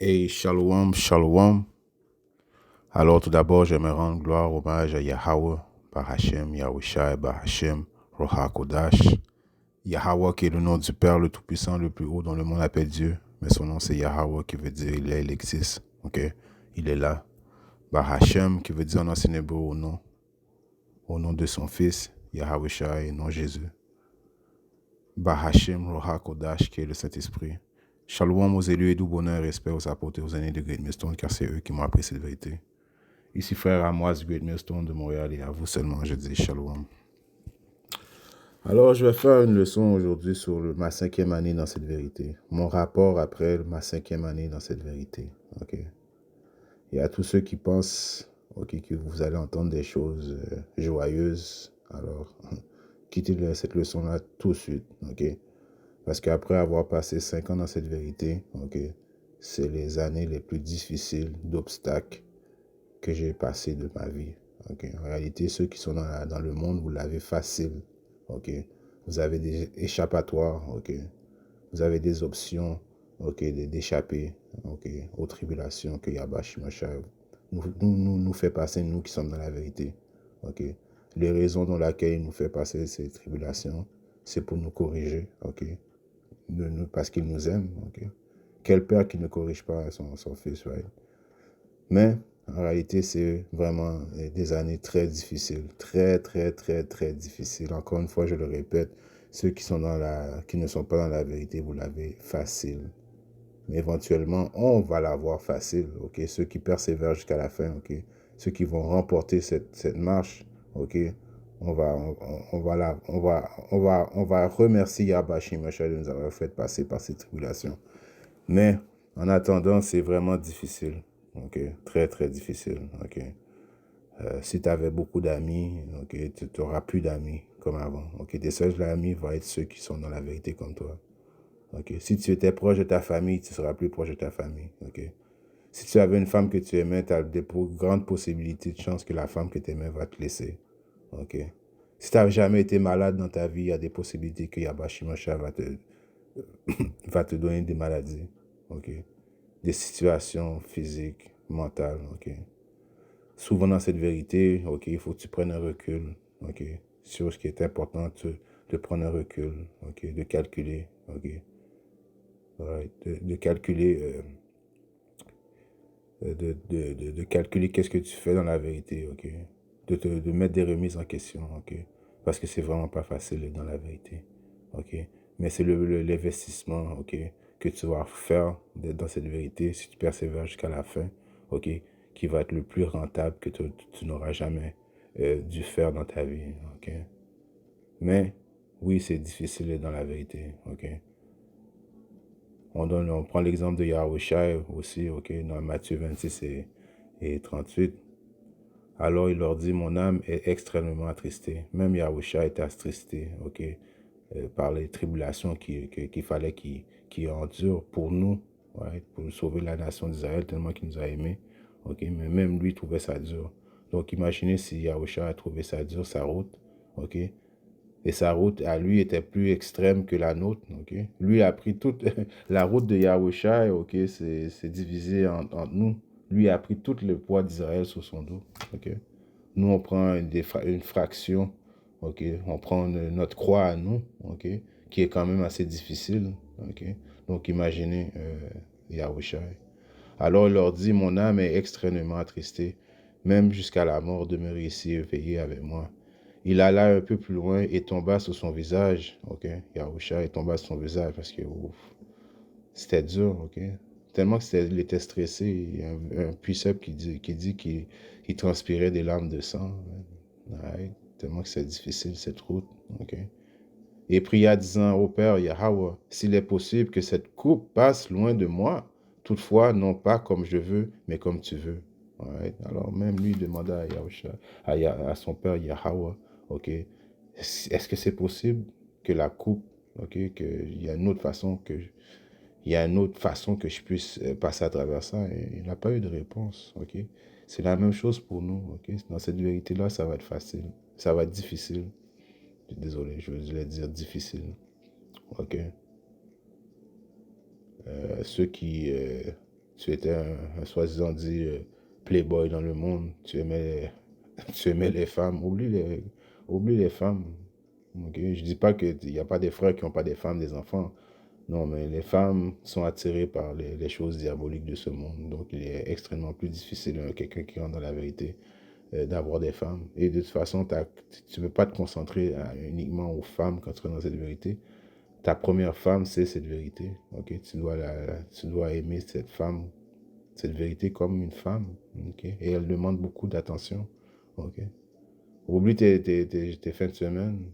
Hey, shalom, shalom. Alors, tout d'abord, j'aimerais rendre gloire, hommage à Yahweh, par Hashem, Yahushai, par Hashem, Roha Kodash. Yahweh qui est le nom du Père le Tout-Puissant, le plus haut dont le monde appelle Dieu. Mais son nom, c'est Yahweh qui veut dire il est, il existe. Ok? Il est là. Par Hashem qui veut dire en ancien hébreu au nom de son Fils, Yahushai, nom Jésus. Par Hashem, Roha Kodash, qui est le Saint-Esprit. Shalom aux élus et doux bonheur et respect aux apôtres et aux aînés de Great Millstone, car c'est eux qui m'ont appris cette vérité. Ici frère Amoise du Great Millstone de Montréal et à vous seulement je dis shalom. Alors je vais faire une leçon aujourd'hui sur ma 5e année dans cette vérité. Mon rapport après ma 5e année dans cette vérité. Ok. Et à tous ceux qui pensent que vous allez entendre des choses joyeuses, alors quittez cette leçon-là tout de suite. Ok. Parce qu'après avoir passé 5 ans dans cette vérité, c'est les années les plus difficiles d'obstacles que j'ai passé de ma vie. En réalité, ceux qui sont dans le monde, vous l'avez facile. Vous avez des échappatoires. Vous avez des options d'échapper aux tribulations que Yabash Mashah nous fait passer, nous qui sommes dans la vérité. Les raisons dans lesquelles il nous fait passer ces tribulations, c'est pour nous corriger. Parce qu'il nous aime. Quel père qui ne corrige pas son fils, right? Mais en réalité, c'est vraiment des années très difficiles, très, très, très, très difficiles. Encore une fois, je le répète, ceux qui ne sont pas dans la vérité, vous l'avez facile. Mais éventuellement, on va l'avoir facile, Ceux qui persévèrent jusqu'à la fin, Ceux qui vont remporter cette marche, On va remercier Yabashi Machal de nous avoir fait passer par ces tribulations. Mais en attendant, c'est vraiment difficile. Très, très difficile. Si tu avais beaucoup d'amis, tu n'auras plus d'amis comme avant. Tes seuls amis vont être ceux qui sont dans la vérité comme toi. Si tu étais proche de ta famille, tu seras plus proche de ta famille. Si tu avais une femme que tu aimais, tu as de grandes possibilités de chance que la femme que tu aimais va te laisser. Si tu n'as jamais été malade dans ta vie, il y a des possibilités que Yabashi Mosha va te donner des maladies. Des situations physiques, mentales. Souvent dans cette vérité, il faut que tu prennes un recul. Sur ce qui est important, de prendre un recul. De calculer. De calculer. De calculer qu'est-ce que tu fais dans la vérité. De mettre des remises en question. Parce que c'est vraiment pas facile dans la vérité. Mais c'est l'investissement que tu vas faire dans cette vérité si tu persévères jusqu'à la fin, qui va être le plus rentable que tu n'auras jamais dû faire dans ta vie. Mais oui, c'est difficile dans la vérité. On prend l'exemple de Yahushai aussi, dans Matthieu 26 et 38. Alors il leur dit, mon âme est extrêmement attristée. Même Yahushua était attristé, par les tribulations qu'il fallait qu'il endure pour nous, pour sauver la nation d'Israël, tellement qu'il nous a aimés. Mais même lui trouvait ça dur. Donc imaginez si Yahushua a trouvé ça dur, sa route, et sa route à lui était plus extrême que la nôtre. Lui a pris toute la route de Yahushua, c'est divisé entre nous. Lui a pris tout le poids d'Israël sur son dos. Nous, on prend une fraction. On prend notre croix à nous, qui est quand même assez difficile. Donc, imaginez Yahushua. Alors, il leur dit, mon âme est extrêmement attristée. Même jusqu'à la mort, demeurez ici éveillé avec moi. Il alla un peu plus loin et tomba sur son visage. Yahushua tomba sur son visage parce que c'était dur. Tellement qu'il était stressé. Il y a un puissant qui dit qu'il transpirait des larmes de sang. Tellement que c'est difficile cette route. Et pria disant au Père Yahweh, s'il est possible que cette coupe passe loin de moi, toutefois non pas comme je veux, mais comme tu veux. Alors même lui demanda à son Père Yahweh, est-ce que c'est possible que la coupe, qu'il y a une autre façon que je puisse passer à travers ça, et il n'a pas eu de réponse. C'est la même chose pour nous. Dans cette vérité-là, ça va être facile. Ça va être difficile. Désolé, je voulais dire tu étais un soi-disant dit playboy dans le monde, tu aimais les femmes, oublie les femmes. Ok? Je dis pas qu'il n'y a pas des frères qui n'ont pas des femmes, des enfants. Non, mais les femmes sont attirées par les choses diaboliques de ce monde. Donc, il est extrêmement plus difficile, quelqu'un qui rentre dans la vérité, d'avoir des femmes. Et de toute façon, tu ne peux pas te concentrer uniquement aux femmes quand tu rentres dans cette vérité. Ta première femme, c'est cette vérité. Ok? Tu dois aimer cette femme, cette vérité comme une femme. Ok? Et elle demande beaucoup d'attention. Ok? Oublie tes fins de semaine,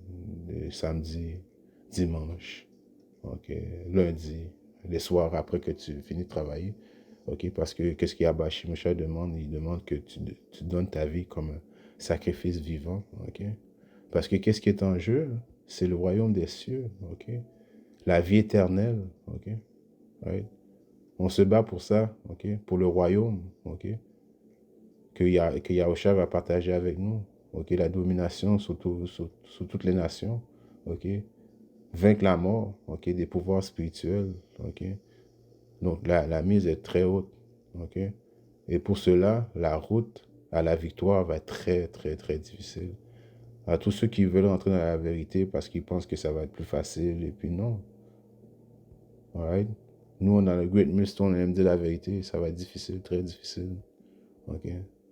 samedi, dimanche, ok, lundi, les soirs après que tu finis de travailler. Ok? Parce que qu'est-ce qu'Yahba Shimosha demande? Il demande que tu donnes ta vie comme un sacrifice vivant. Ok? Parce que qu'est-ce qui est en jeu? C'est le royaume des cieux. Ok? La vie éternelle. Ok? Right? On se bat pour ça. Ok? Pour le royaume. Ok? Que Yahusha va partager avec nous. Ok? La domination sur toutes les nations. Ok? Vaincre la mort. Ok? Des pouvoirs spirituels. Ok? Donc la mise est très haute. Ok? Et pour cela, la route à la victoire va être très, très, très difficile. À tous ceux qui veulent entrer dans la vérité parce qu'ils pensent que ça va être plus facile, et puis non. Alright? Nous, on a le Great Millstone, on aime dire la vérité, ça va être difficile, très difficile. Ok?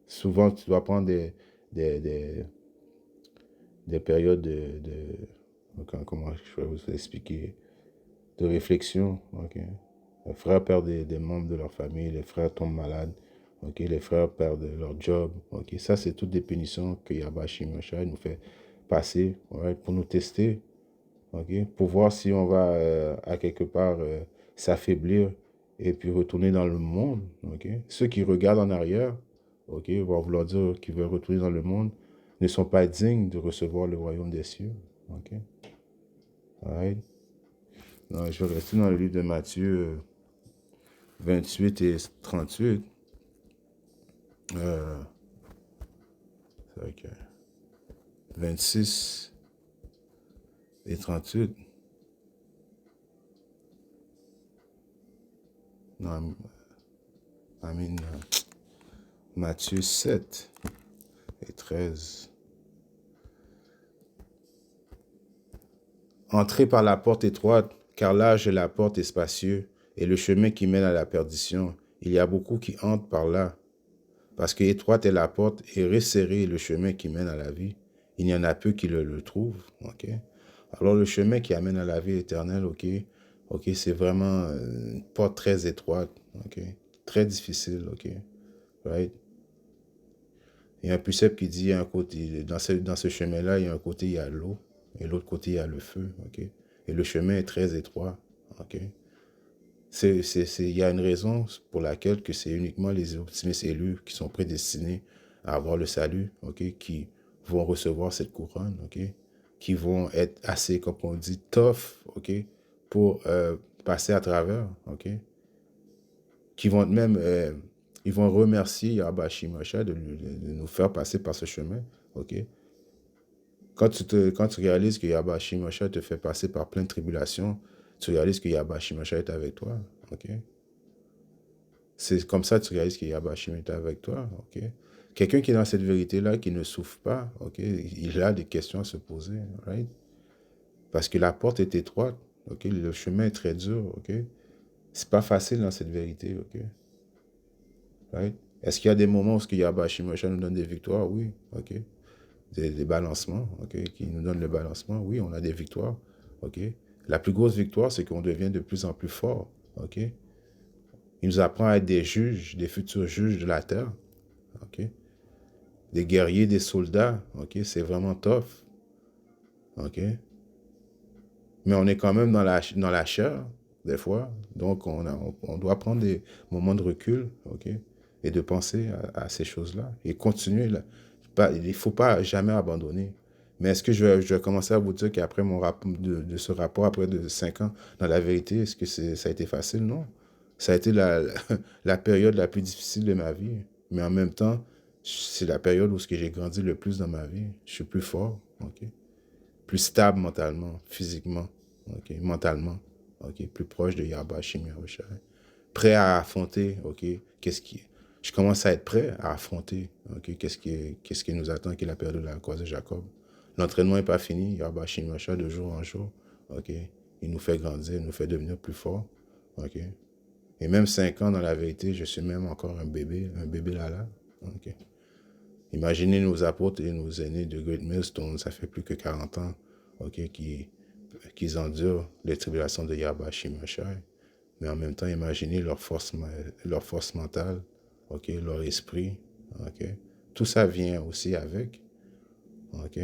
Souvent, tu dois prendre des, des, des périodes comment je vais vous expliquer, de réflexion. Ok? Les frères perdent des membres de leur famille, les frères tombent malades. Ok? Les frères perdent leur job. Ok? Ça, c'est toutes des punitions que Yahba Shimosha nous fait passer, right? Pour nous tester. Ok? Pour voir si on va à quelque part s'affaiblir et puis retourner dans le monde. Ok? Ceux qui regardent en arrière, ok, vont vouloir dire qu'ils veulent retourner dans le monde, ne sont pas dignes de recevoir le royaume des cieux. Ok? Alright? Non, je vais rester dans le livre de Matthieu 28 et 38. C'est vrai que 26 et 38. Non, I mean, Matthieu 7 et 13. Entrez par la porte étroite, car large est la porte et spacieux, et le chemin qui mène à la perdition. Il y a beaucoup qui entrent par là, parce que étroite est la porte et resserré est le chemin qui mène à la vie. Il y en a peu qui le trouvent. Ok? Alors le chemin qui amène à la vie éternelle, ok, ok, c'est vraiment une porte très étroite, ok, très difficile, ok, right? Il y a un précepte qui dit, il y a un côté, dans ce chemin-là, il y a un côté, il y a l'eau, et l'autre côté, il y a le feu, ok? Et le chemin est très étroit, ok? Il y a une raison pour laquelle que c'est uniquement les optimistes élus qui sont prédestinés à avoir le salut, ok? Qui vont recevoir cette couronne, ok? Qui vont être assez, comme on dit, tough, ok? Pour passer à travers, ok? Qui vont même, ils vont remercier Yahba Shimosha de nous faire passer par ce chemin, ok? Quand tu réalises que Yahba Shimosha te fait passer par plein de tribulations, tu réalises que Yahba Shimosha est avec toi, ok? C'est comme ça que tu réalises que Yahba Shimosha est avec toi, ok? Quelqu'un qui est dans cette vérité-là, qui ne souffre pas, ok? Il a des questions à se poser, right? Parce que la porte est étroite, ok? Le chemin est très dur, ok? C'est pas facile dans cette vérité, ok? Right? Est-ce qu'il y a des moments où Yahba Shimosha nous donne des victoires? Oui, ok. Des balancements, ok, qui nous donnent le balancement. Oui, on a des victoires, ok. La plus grosse victoire, c'est qu'on devient de plus en plus fort, ok. Il nous apprend à être des juges, des futurs juges de la terre, ok. Des guerriers, des soldats, ok. C'est vraiment tough, ok. Mais on est quand même dans la chair, des fois. Donc, on doit prendre des moments de recul, ok, et de penser à ces choses-là et continuer. Là. Il ne faut pas jamais abandonner. Mais est-ce que je vais commencer à vous dire qu'après de ce rapport, après de 5 ans, dans la vérité, est-ce que ça a été facile? Non. Ça a été la période la plus difficile de ma vie. Mais en même temps, c'est la période où j'ai grandi le plus dans ma vie. Je suis plus fort, ok? Plus stable mentalement, physiquement, ok? Mentalement, ok? Plus proche de Yahba Shimosha, prêt à affronter, ok, je commence à être prêt à affronter, ok, qu'est-ce qui nous attend, qui est la période de la croix de Jacob. L'entraînement n'est pas fini, Yahweh Mashiach, de jour en jour, ok. Il nous fait grandir, il nous fait devenir plus forts, ok. Et même 5 ans dans la vérité, je suis même encore un bébé là, ok. Imaginez nos apôtres et nos aînés de Great Millstone, ça fait plus que 40 ans, ok, qu'ils endurent les tribulations de Yahweh Mashiach. Mais en même temps, imaginez leur force mentale, ok, leur esprit, ok. Tout ça vient aussi avec, ok.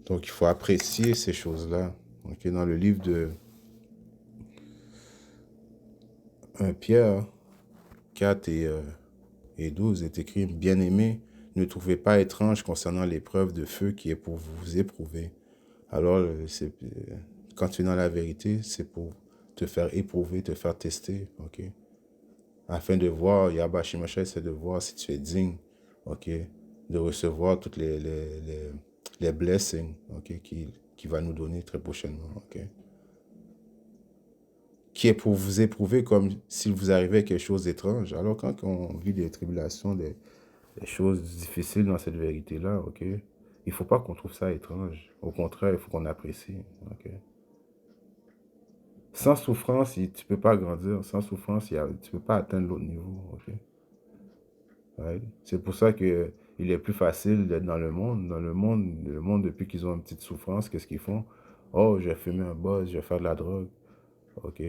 Donc, il faut apprécier ces choses-là, ok. Dans le livre de 1 Pierre 4 et 12 est écrit, « Bien-aimés, ne trouvez pas étrange concernant l'épreuve de feu qui est pour vous éprouver. » Alors, quand tu es dans la vérité, c'est pour te faire éprouver, te faire tester, ok. Afin de voir, Yahweh Shimashai, c'est de voir si tu es digne, ok, de recevoir toutes les blessings, ok, qui va nous donner très prochainement, ok. Qui est pour vous éprouver comme s'il vous arrivait quelque chose d'étrange. Alors quand on vit des tribulations, des choses difficiles dans cette vérité-là, ok, il ne faut pas qu'on trouve ça étrange. Au contraire, il faut qu'on apprécie, ok. Sans souffrance, tu ne peux pas grandir. Sans souffrance, tu ne peux pas atteindre l'autre niveau, ok. Right? C'est pour ça que il est plus facile d'être dans le monde. Dans le monde, depuis qu'ils ont une petite souffrance, qu'est-ce qu'ils font? Oh, je vais fumer un buzz, je vais faire de la drogue. OK.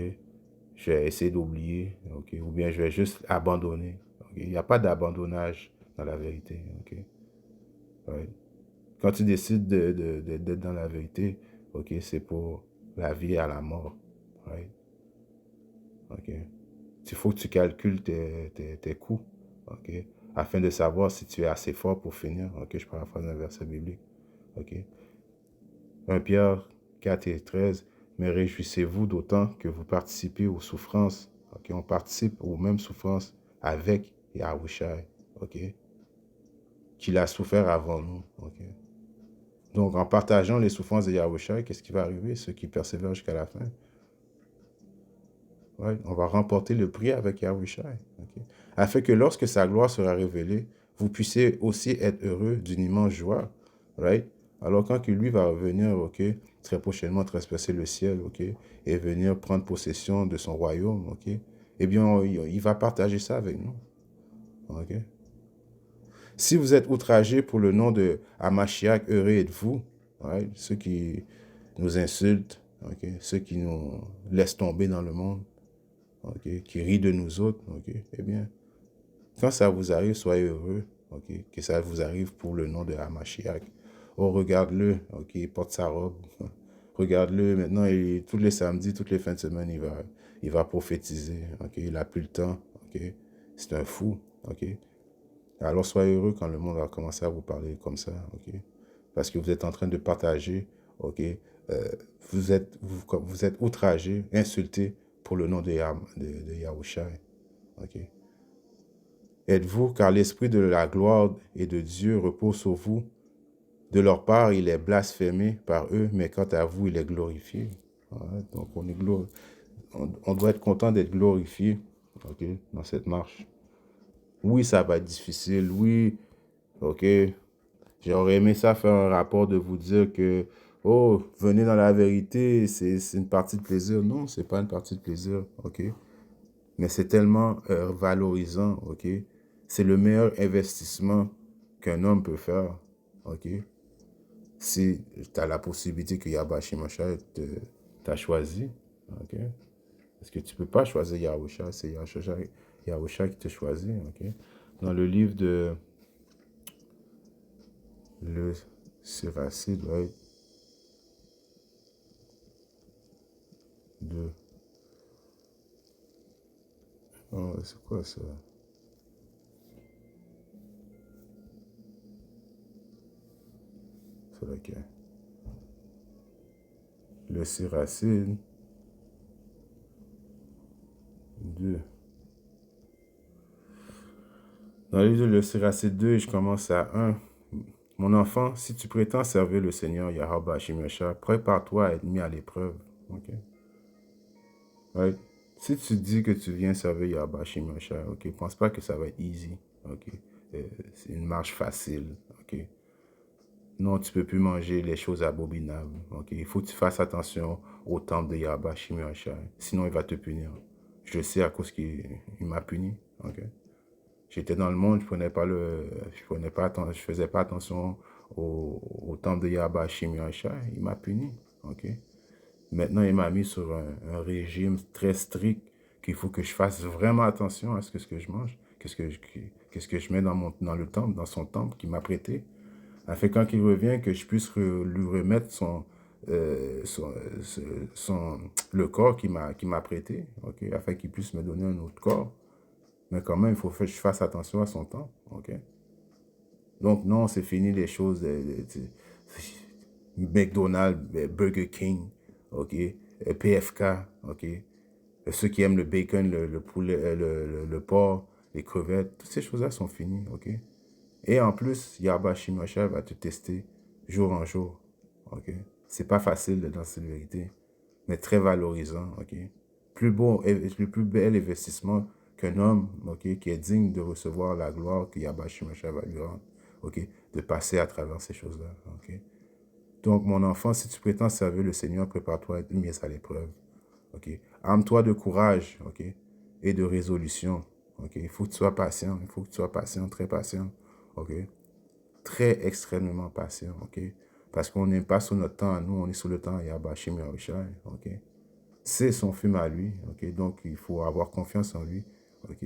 Je vais essayer d'oublier. OK. Ou bien je vais juste abandonner. OK. Il n'y a pas d'abandonnage dans la vérité. OK. Right? Quand tu décides d'être dans la vérité, OK, c'est pour la vie à la mort. Right? OK. Il faut que tu calcules tes coûts, ok, afin de savoir si tu es assez fort pour finir. Ok, je paraphrase un verset biblique. Ok. 1 Pierre 4 et 13. Mais réjouissez-vous d'autant que vous participez aux souffrances. Ok, on participe aux mêmes souffrances avec Yahushua, ok, qu'il a souffert avant nous. Ok. Donc, en partageant les souffrances de Yahushua, qu'est-ce qui va arriver? Ceux qui persévèrent jusqu'à la fin. Ouais, on va remporter le prix avec Yahushua, okay, afin que lorsque sa gloire sera révélée, vous puissiez aussi être heureux d'une immense joie. Right? Alors quand que lui va revenir, ok, très prochainement traverser le ciel, ok, et venir prendre possession de son royaume, ok, eh bien, il va partager ça avec nous. Ok? Si vous êtes outragés pour le nom de Hamashiach, heureux êtes-vous, right? Ceux qui nous insultent, ok, ceux qui nous laissent tomber dans le monde, okay, qui rit de nous autres, okay, eh bien, quand ça vous arrive, soyez heureux, okay, que ça vous arrive pour le nom de Hamashiach. Oh, regarde-le, okay, il porte sa robe. Regarde-le, maintenant, tous les samedis, toutes les fins de semaine, il va prophétiser, okay, il n'a plus le temps, okay, c'est un fou, okay. Alors, soyez heureux quand le monde va commencer à vous parler comme ça, okay, parce que vous êtes en train de partager, okay, vous êtes outragé, insulté pour le nom de Yahushua. Okay. Êtes-vous, car l'Esprit de la gloire et de Dieu repose sur vous. De leur part, il est blasphémé par eux, mais quant à vous, il est glorifié. Ouais, donc, on doit être content d'être glorifié, okay, dans cette marche. Oui, ça va être difficile. Oui, ok. J'aurais aimé ça faire un rapport de vous dire que, oh, venez dans la vérité, c'est une partie de plaisir. Non, c'est pas une partie de plaisir, ok. Mais c'est tellement valorisant, ok. C'est le meilleur investissement qu'un homme peut faire, ok. Si tu as la possibilité que Yabashi Masha t'a choisi, ok. Parce que tu peux pas choisir Yahusha, c'est Yahusha qui te choisit, ok. Dans le livre de le Siracide, right? Oh, c'est quoi ça? C'est lequel? Le Siracide 2. Dans le livre de le Siracide 2, je commence à 1. Mon enfant, si tu prétends servir le Seigneur Yahweh Shimesha, prépare-toi à être mis à l'épreuve. Okay? Right? Si tu dis que tu viens servir Yahba Shimashai, ok, pense pas que ça va être easy, ok. C'est une marche facile, ok. Non, tu peux plus manger les choses abominables, ok. Il faut que tu fasses attention au temple de Yahba Shimashai, sinon il va te punir. Je le sais à cause qu'il il m'a puni, ok. J'étais dans le monde, je faisais pas attention au temple de Yahba Shimashai, il m'a puni, ok. Maintenant, il m'a mis sur un régime très strict qu'il faut que je fasse vraiment attention à ce que je mange, qu'est-ce que je mets dans le temple, dans son temple qu'il m'a prêté, afin que quand il revient, que je puisse lui remettre euh, son, ce- le corps qu'il m'a prêté, ok, afin qu'il puisse me donner un autre corps. Mais quand même, il faut que je fasse attention à son temple, ok. Donc non, c'est fini les choses McDonald's, Burger King, ok, PFK, ok. Ceux qui aiment le bacon, le poulet, le porc, les crevettes, toutes ces choses-là sont finies, ok. Et en plus, Yahba Shimashai va te tester jour en jour, ok. C'est pas facile dans cette vérité, mais très valorisant, ok. Plus beau, le plus bel investissement qu'un homme, ok, qui est digne de recevoir la gloire que Yahba Shimashai va lui rendre, ok, de passer à travers ces choses-là, ok. Donc, mon enfant, si tu prétends servir le Seigneur, prépare-toi à être mis à l'épreuve. OK? Arme-toi de courage, OK? Et de résolution. OK? Il faut que tu sois patient. Il faut que tu sois patient, très patient. OK? Très extrêmement patient. OK? Parce qu'on n'est pas sur notre temps à nous, on est sur le temps à Yahbashim Yahushai. OK? C'est son film à lui. OK? Donc, il faut avoir confiance en lui. OK?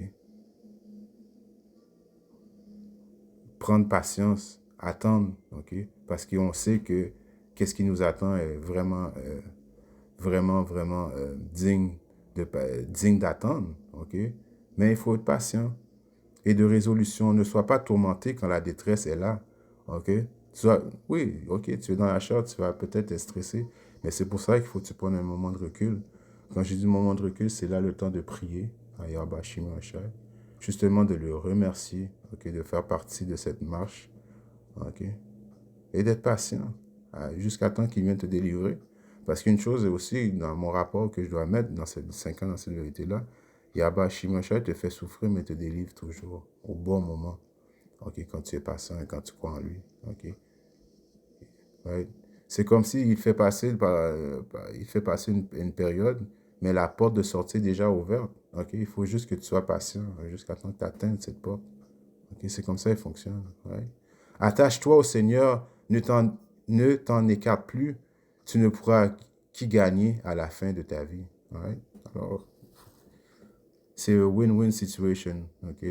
Prendre patience, attendre. OK? Parce qu'on sait que qu'est-ce qui nous attend est vraiment vraiment digne digne d'attendre, ok? Mais il faut être patient et de résolution. Ne sois pas tourmenté quand la détresse est là, ok? Oui, ok, tu es dans la charge, tu vas peut-être être stressé, mais c'est pour ça qu'il faut que tu prennes un moment de recul. Quand je dis moment de recul, c'est là le temps de prier à Yahba Shimashai, justement de le remercier, ok, de faire partie de cette marche, ok? Et d'être patient jusqu'à temps qu'il vienne te délivrer. Parce qu'une chose est aussi dans mon rapport que je dois mettre dans ces 5 ans dans cette vérité-là, Yahba Shimashai te fait souffrir, mais te délivre toujours au bon moment. Ok, quand tu es patient et quand tu crois en lui. Ok, right? C'est comme s'il fait passer, il fait passer une période, mais la porte de sortie est déjà ouverte. Ok, il faut juste que tu sois patient jusqu'à temps que tu atteignes cette porte. Ok, c'est comme ça qu'il fonctionne. Right? Attache-toi au Seigneur, ne t'en écarte plus, tu ne pourras qu'y gagner à la fin de ta vie. Right? Alors, c'est un win-win situation, ok,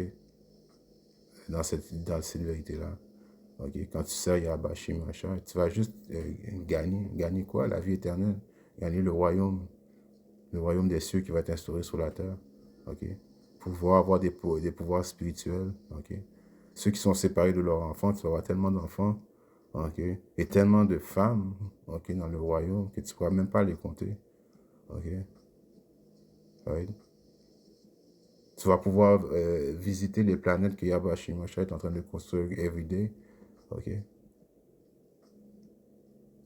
dans cette vérité-là. Ok, quand tu sers Yabashi, machin, tu vas juste gagner. Gagner quoi? La vie éternelle. Gagner le royaume des cieux qui va être instauré sur la terre. Ok? Pouvoir avoir des pouvoirs spirituels. Ok? Ceux qui sont séparés de leurs enfants, tu vas avoir tellement d'enfants. Ok? Et tellement de femmes, ok, dans le royaume que tu ne pourras même pas les compter. Ok? Right? Tu vas pouvoir visiter les planètes que Yabashi Masha est en train de construire everyday. Ok?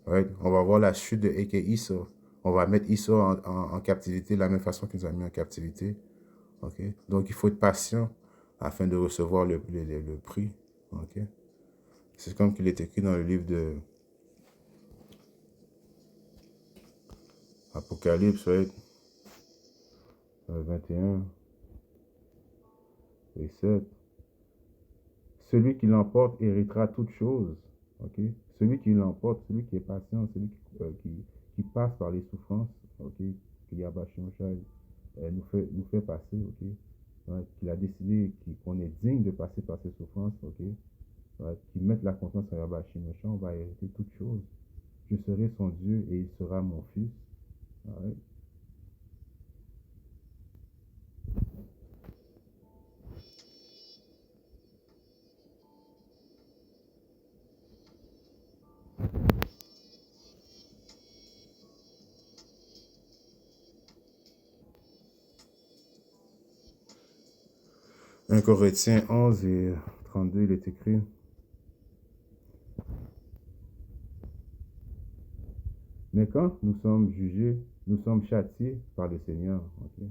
Right? On va voir la chute de Eke Issa. On va mettre Issa en captivité de la même façon qu'ils ont mis en captivité. Ok? Donc, il faut être patient afin de recevoir le prix. Ok? C'est comme qu'il est écrit dans le livre de Apocalypse, right? 21 et 7. Celui qui l'emporte héritera toutes choses. Ok? Celui qui l'emporte, celui qui est patient, celui qui passe par les souffrances, ok? Que Yahweh nous fait passer, ok? Ouais, qu'il a décidé qu'on est digne de passer par ces souffrances, ok? Ouais, qu'il mette la confiance en Yahweh on va hériter toutes choses. Je serai son Dieu et il sera mon fils. Ouais. 1 Corinthiens 11 et 32, il est écrit: mais quand nous sommes jugés, nous sommes châtiés par le Seigneur. Okay?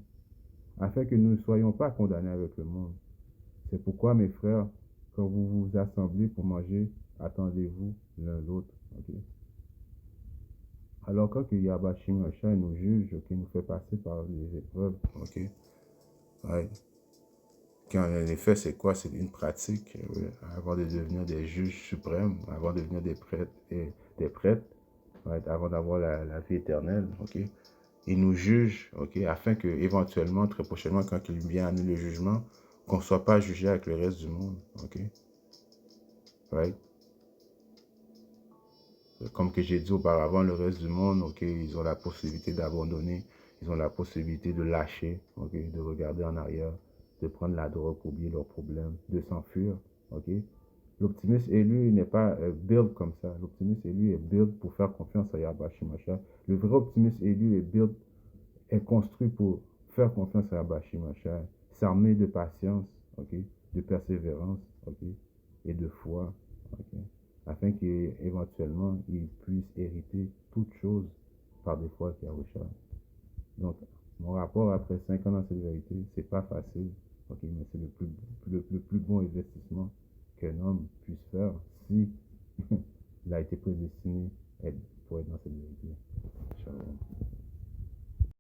afin que nous ne soyons pas condamnés avec le monde. C'est pourquoi, mes frères, quand vous vous assemblez pour manger, attendez-vous l'un l'autre. Ok? Alors, quand Yahweh Shimashai nous juge, ok, nous fait passer par les épreuves, ok? Ouais. Quand en effet, c'est quoi? C'est une pratique avant de devenir des juges suprêmes, avant de devenir des prêtres, ouais, avant d'avoir la vie éternelle, ok? Il nous juge, ok, afin que éventuellement, très prochainement, quand il vient à nous le jugement, qu'on ne soit pas jugé avec le reste du monde, ok? Right? Comme que j'ai dit auparavant, le reste du monde, ok, ils ont la possibilité d'abandonner, ils ont la possibilité de lâcher, ok, de regarder en arrière, de prendre la drogue pour oublier leurs problèmes, de s'enfuir, ok. L'optimiste élu n'est pas build comme ça. L'optimiste élu est build pour faire confiance à Yahweh Shimashai. Le vrai optimiste élu est build, est construit pour faire confiance à Yahweh Shimashai, s'armer de patience, ok, de persévérance, ok, et de foi, ok, afin qu'éventuellement il puisse hériter toutes choses par des fois avec Yahusha. Donc, mon rapport après 5 ans dans cette vérité, c'est pas facile, ok, mais c'est le plus bon investissement qu'un homme puisse faire si il a été prédestiné